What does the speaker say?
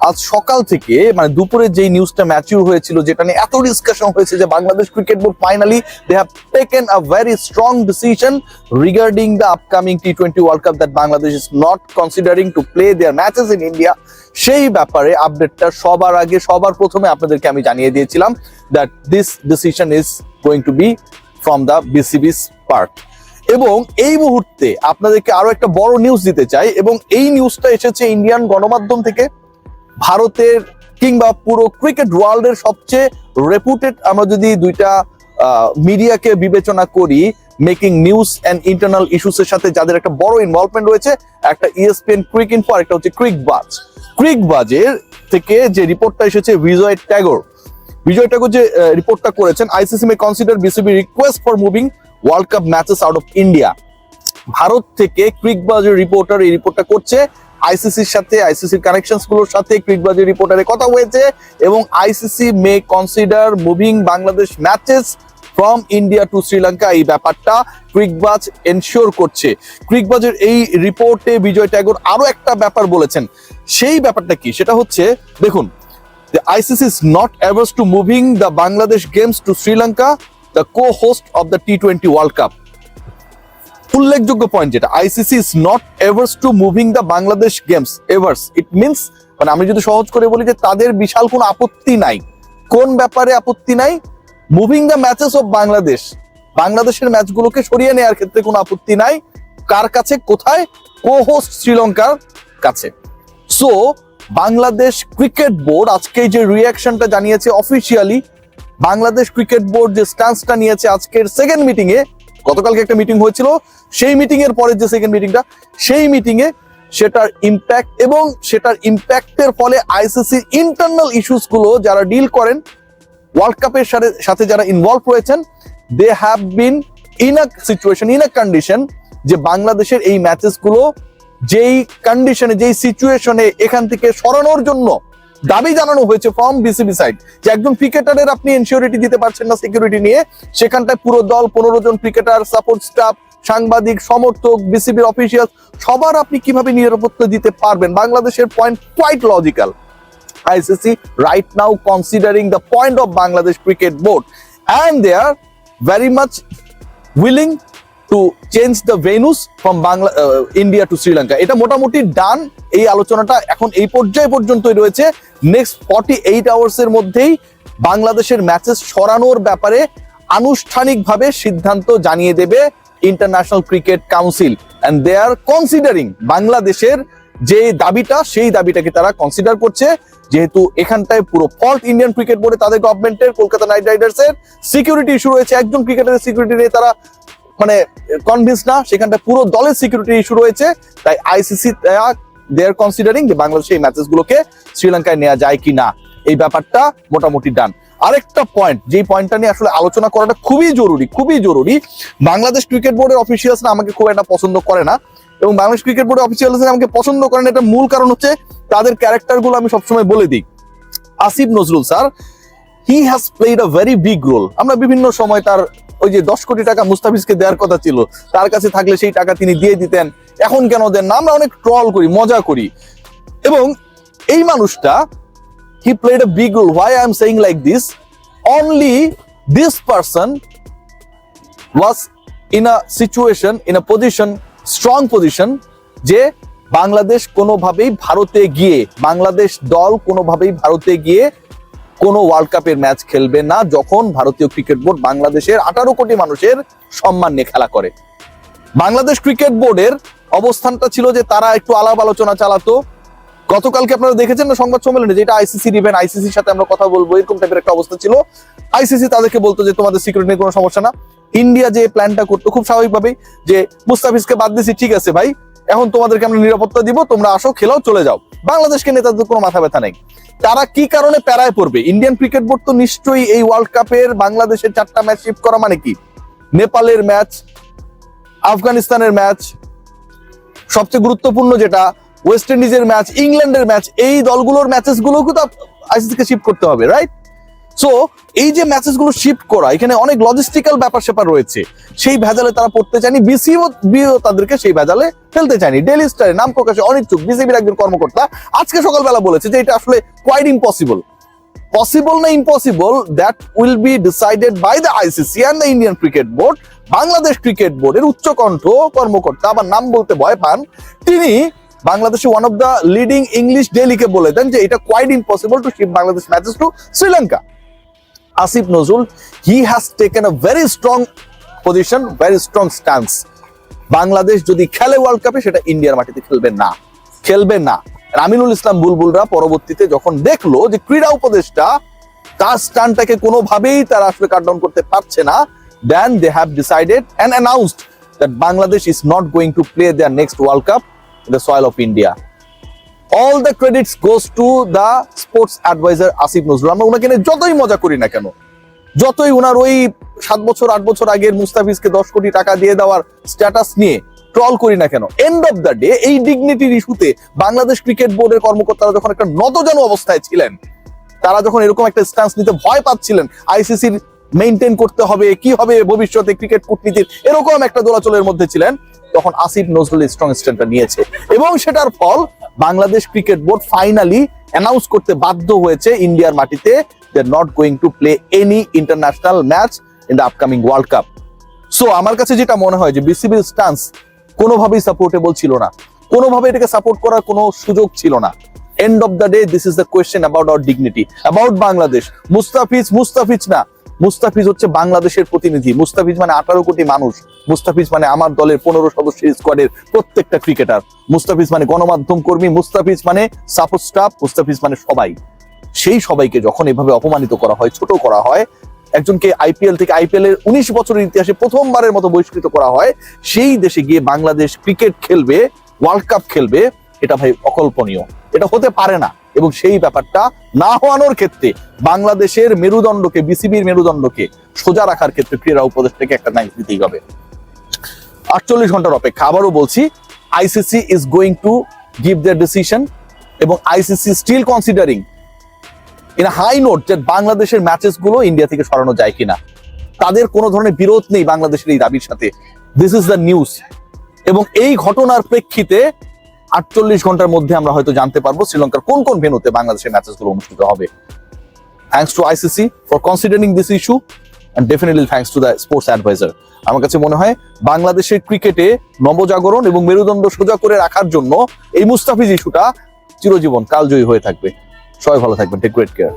আজ সকাল থেকে মানে দুপুরে যে নিউজটা ম্যাচিউর হয়েছিল, যেটা নিয়ে এত ডিসকাশন হয়েছে যে Bangladesh cricket board finally they have taken a very strong decision regarding the upcoming T20 world cup that Bangladesh is not considering to play their matches in India. সেই ব্যাপারে আপডেটটা সবার আগে সবার প্রথমে আপনাদেরকে আমি জানিয়ে দিয়েছিলাম that this decision is going to be from the BCB's part. এবং এই মুহূর্তে আপনাদেরকে আরো একটা বড় নিউজ দিতে চাই, এবং এই নিউজটা এসেছে ইন্ডিয়ান গণমাধ্যম থেকে। ভারতের কিংবা পুরো ক্রিকেট ওয়ার্ল্ডের সবচেয়ে রেপুটেড, আমরা যদি দুইটা মিডিয়াকে বিবেচনা করি মেকিং নিউজ অ্যান্ড ইন্টারনাল ইস্যুসের সাথে, যাদের একটা বড় ইনভলভমেন্ট রয়েছে, একটা ESPN ক্রিক ইনফো আর একটা হচ্ছে ক্রিকবাজের থেকে যে রিপোর্টটা এসেছে বিজয় ট্যাগর যে রিপোর্টটা করেছেন, ICC may consider BCB request for moving world cup matches out of India. Bharat থেকে ক্রিকবাজের রিপোর্টার এই রিপোর্টটা করছে, আইসিসির সাথে, আইসিসির কানেকশনস গুলোর সাথে ক্রিকবাজের রিপোর্টারের কথা হয়েছে, এবং ICC may consider moving Bangladesh matches from India to Sri Lanka. এই ব্যাপারটা ক্রিকবাজ এনশিওর করছে। ক্রিকবাজের এই রিপোর্টে বিজয় ট্যাগর আরো একটা ব্যাপার বলেছেন। সেই ব্যাপারটা কি, সেটা হচ্ছে দেখুন, the ICC is not averse to moving the Bangladesh games to Sri Lanka, the co-host of the T20 World Cup. উল্লেখযোগ্য পয়েন্ট যেটা, ICC is not averse two moving the Bangladesh games. Averse it means, মানে আমি যদি সহজ করে বলি যে তাদের বিশাল কোনো আপত্তি নাই। কোন ব্যাপারে আপত্তি নাই? Moving the matches of Bangladesh, বাংলাদেশের ম্যাচগুলোকে সরিয়ে নেওয়ার ক্ষেত্রে কোনো আপত্তি নাই। কার কাছে? কোথায়? কো-হোস্ট শ্রীলঙ্কার কাছে। সো বাংলাদেশ ক্রিকেট বোর্ড আজকে যে রিঅ্যাকশনটা জানিয়েছে অফিসিয়ালি, বাংলাদেশ ক্রিকেট বোর্ড যে স্ট্যান্সটা নিয়েছে আজকের সেকেন্ড মিটিং এ, গতকালকে একটা মিটিং হয়েছিল, সেই মিটিং এর পরে যে সেকেন্ড মিটিংটা, সেই মিটিং এ সেটার ইম্প্যাক্ট, এবং সেটার ইম্প্যাক্টের ফলে আইসিসি ইন্টারনাল ইস্যুস গুলো যারা ডিল করেন, ওয়ার্ল্ড কাপের সাথে যারা ইনভলভ রয়েছেন, they have been in a situation, in a condition, যে বাংলাদেশের এই ম্যাচেস গুলো যেই কন্ডিশনে, যেই সিচুয়েশনে এখান থেকে সরানোর জন্য দাবি জানানো হয়েছে ফ্রম বিসিবি সাইড, যে একজন ক্রিকেটারের আপনি এনশিওরিটি দিতে পারছেন না সিকিউরিটি নিয়ে, সেখানটায় পুরো দল 15 জন ক্রিকেটার, সাপোর্ট স্টাফ, সাংবাদিক, সমর্থক, বিসিবির অফিসিয়াল, সবার আপনি কিভাবে নিরাপত্তা দিতে পারবেন? বাংলাদেশের point quite logical. ICC right now considering the point of Bangladesh Cricket Board, and they are very much willing to change the venues from India to Sri Lanka. এটা মোটামুটি ডান। এই আলোচনাটা এখন এই পর্যায়ে পর্যন্তই রয়েছে। নেক্সট 48 আওয়ার্সের মধ্যেই বাংলাদেশের ম্যাচেস সরানোর ব্যাপারে আনুষ্ঠানিকভাবে সিদ্ধান্ত জানিয়ে দেবে international cricket council, and they are considering বাংলাদেশের যে দাবিটা, সেই দাবিটাকে তারা কনসিডার করছে, যেহেতু এখানটায় পুরো ফল্ট ইন্ডিয়ান ক্রিকেট বোর্ডে, তাদের গভর্নমেন্টের, কলকাতা নাইট রাইডার্সের সিকিউরিটি ইস্যু রয়েছে। একজন ক্রিকেটারের সিকিউরিটি নিয়ে তারা মানে কনভিন্স না, সেখানটায় পুরো দলের সিকিউরিটি ইস্যু রয়েছে। তাই আইসিসি দে আর কনসিডারিং যে বাংলাদেশের এই ম্যাচেসগুলোকে শ্রীলঙ্কায় নেওয়া যায় কি না, এই ব্যাপারটা মোটামুটি ডান। আরেকটা পয়েন্ট, যেই পয়েন্টটা নিয়ে আসলে আলোচনা করাটা খুবই জরুরি, বাংলাদেশ ক্রিকেট বোর্ডের অফিসিয়ালসরা আমাকে খুব একটা পছন্দ করে না, এবং বাংলাদেশ ক্রিকেট বোর্ডের অফিসিয়ালসরা আমাকে পছন্দ করেন, এটা মূল কারণ হচ্ছে তাদের ক্যারেক্টারগুলো আমি সবসময় বলে দিই। Asif Nazrul sir, he has played a very big role. আমরা বিভিন্ন সময় তার ওই যে 10 কোটি টাকা মুস্তাফিজকে দেওয়ার কথা ছিল, তার কাছে থাকলে সেই টাকা তিনি দিয়ে দিতেন, এখন কেন দেন না, আমরা অনেক ট্রল করি, মজা করি। এবং এই মানুষটা, he played a big role. Why I am saying like this? Only this person was in a situation, in a position, strong position, যে বাংলাদেশ কোনোভাবেই ভারতে গিয়ে, বাংলাদেশ দল কোনোভাবেই ভারতে গিয়ে কোনো ওয়ার্ল্ড কাপের ম্যাচ খেলবে না, যখন ভারতীয় ক্রিকেট বোর্ড বাংলাদেশের 18 কোটি মানুষের সম্মান নিয়ে খেলা করে। বাংলাদেশ ক্রিকেট বোর্ডের অবস্থানটা ছিল যে তারা একটু আলাপ আলোচনা চালাতো। গতকালকে আপনারা দেখেছেন না সংবাদ সম্মেলনে, যেটা আইসিসি দিবেন, আইসিসির সাথে আমরা কথা বলবো, এরকম টাইপের একটা অবস্থা ছিল। আইসিসি তাদেরকে বলতো যে তোমাদের সিকিউরিটি নিয়ে কোনো সমস্যা না। ইন্ডিয়া যে প্ল্যানটা করতো খুব স্বাভাবিকভাবেই, যে মুস্তাফিজকে বাদ দিছি, ঠিক আছে ভাই, এখন তোমাদেরকে আমরা নিরাপত্তা দিব, তোমরা আসো, খেলাও, চলে যাও। বাংলাদেশকে নিয়ে তাদের কোনো মাথা ব্যথা নেই। তারা কি কারণে প্যারায় পড়বে? ইন্ডিয়ান ক্রিকেট বোর্ড তো নিশ্চয়ই এই ওয়ার্ল্ড কাপের বাংলাদেশের 4টা ম্যাচ শিফট করা মানে কি, নেপালের ম্যাচ, আফগানিস্তানের ম্যাচ, সবচেয়ে গুরুত্বপূর্ণ যেটা ওয়েস্ট ইন্ডিজের ম্যাচ, ইংল্যান্ডের ম্যাচ, এই দলগুলোর ম্যাচেস গুলোকে তো আইসিসিকে শিফট করতে হবে, রাইট? সো এই যে ম্যাচেস গুলো শিফট করা, এখানে অনেক লজিস্টিক্যাল ব্যাপার স্যাপার রয়েছে, সেই ভেজালে তারা পড়তে চায়নি, বিসিবিও তাদেরকে সেই ভেজালে ফেলতে চায়নি। ডেইলি স্টারে নাম প্রকাশে অনিচ্ছুক বিসিবির একজন কর্মকর্তা আজকে সকালবেলা বলেছে যে এটা আসলে কোয়াইট ইম্পসিবল। পসিবল না impossible, that will be decided by the ICC and the Indian cricket board. Bangladesh cricket বোর্ডের উচ্চকণ্ঠ কর্মকর্তা, আবার নাম বলতে ভয় পান, তিনি বাংলাদেশে one of the leading English ডেইলিকে বলে দেন যে এটা quite impossible to shift Bangladesh matches to Sri Lanka. Asif Nazrul, he has taken a very strong position, very strong stance. Bangladesh যদি খেলে ওয়ার্ল্ড কাপে, সেটা ইন্ডিয়ার মাটিতে খেলবে না। আমিনুল ইসলাম বুলবুলরা পরবর্তীতে যখন দেখলো যে ক্রীড়া উপদেষ্টা তার স্ট্যান্ডটাকে কোনোভাবেই তারা আসলে কাট ডাউন করতে পারছে না, then they have decided and announced that Bangladesh is not going to play their next world cup in the soil of India. All the credits goes to the sports adviser Asif Nazrul. আমরা ওনাকে নিয়ে যতই মজা করি না কেন, যতই ওনার ওই 7 বছর 8 বছর আগের মুস্তাফিজকে 10 কোটি টাকা দিয়ে দেওয়ার স্ট্যাটাস নিয়ে ট্রল করি না কেন, এন্ড অফ দ্য ডে এই ডিগনিটির ইস্যুতে বাংলাদেশ ক্রিকেট বোর্ডের কর্মকর্তারা যখন একটা নতজানু অবস্থায় ছিলেন, তারা যখন এরকম একটা স্ট্যান্স নিতে ভয় পাচ্ছিলেন, আইসিসির মেইনটেইন করতে হবে, কি হবে ভবিষ্যতে ক্রিকেট কূটনীতির এরকম একটা দোলাচলের মধ্যে ছিলেন, তখন আসিফ নজরুল স্ট্রং স্ট্যান্ডটা নিয়েছে এবং সেটার ফল Bangladesh cricket board finally announce করতে বাধ্য হয়েছে ইন্ডিয়ার মাটিতে they are not going to play any international match in the upcoming world cup. So আমার কাছে যেটা মনে হয় যে বিসিবির স্ট্যান্স কোনোভাবেই সাপোর্টেবল ছিল না, কোনোভাবে এটাকে সাপোর্ট করার কোনো সুযোগ ছিল না। End of the day this is the question about our dignity, about Bangladesh. Mustafiz না, মুস্তাফিজ হচ্ছে বাংলাদেশের প্রতিনিধি। মুস্তাফিজ মানে 18 কোটি মানুষ। মুস্তাফিজ মানে আমার দলের 15 সদস্যের স্কোয়াডের প্রত্যেকটা ক্রিকেটার। মুস্তাফিজ মানে গণমাধ্যম কর্মী। মুস্তাফিজ মানে সাপোর্ট স্টাফ। মুস্তাফিজ মানে সবাই। সেই সবাইকে যখন এভাবে অপমানিত করা হয়, ছোট করা হয়, একজনকে আইপিএল থেকে, আইপিএল এর 19 বছরের ইতিহাসে প্রথমবারের মতো বহিষ্কৃত করা হয়, সেই দেশে গিয়ে বাংলাদেশ ক্রিকেট খেলবে, ওয়ার্ল্ড কাপ খেলবে, এটা ভাই অকল্পনীয়, এটা হতে পারে না। এবং সেই ব্যাপারটা না হওয়ানোর ক্ষেত্রে বাংলাদেশের মেরুদণ্ডকে, বিসিবির মেরুদণ্ডকে সোজা রাখার ক্ষেত্রে ক্রীড়া উপদেষ্টাকে একটা নাইট দিতেই হবে। 48 ঘন্টার অপেক্ষা। আবারও বলছি, ICC is going to give their decision এবং ICC still considering in high note যে বাংলাদেশের ম্যাচেস গুলো ইন্ডিয়া থেকে সরানো যায় কিনা। তাদের কোনো ধরনের বিরোধ নেই বাংলাদেশের এই দাবির সাথে। This is the news. এবং এই ঘটনার প্রেক্ষিতে 48 ঘন্টার মধ্যে আমরা হয়তো জানতে পারবো শ্রীলঙ্কার কোন কোন ভেন্যুতে বাংলাদেশের ম্যাচেস গুলো অনুষ্ঠিত হবে। Thanks to ICC for considering this issue and definitely thanks to the sports adviser. আমার কাছে মনে হয় বাংলাদেশের ক্রিকেটে নবজাগরণ এবং মেরুদণ্ড সোজা করে রাখার জন্য এই মুস্তাফিজ ইস্যুটা চিরজীবন কালজয়ী হয়ে থাকবে। সবাই ভালো থাকবেন। Take great care.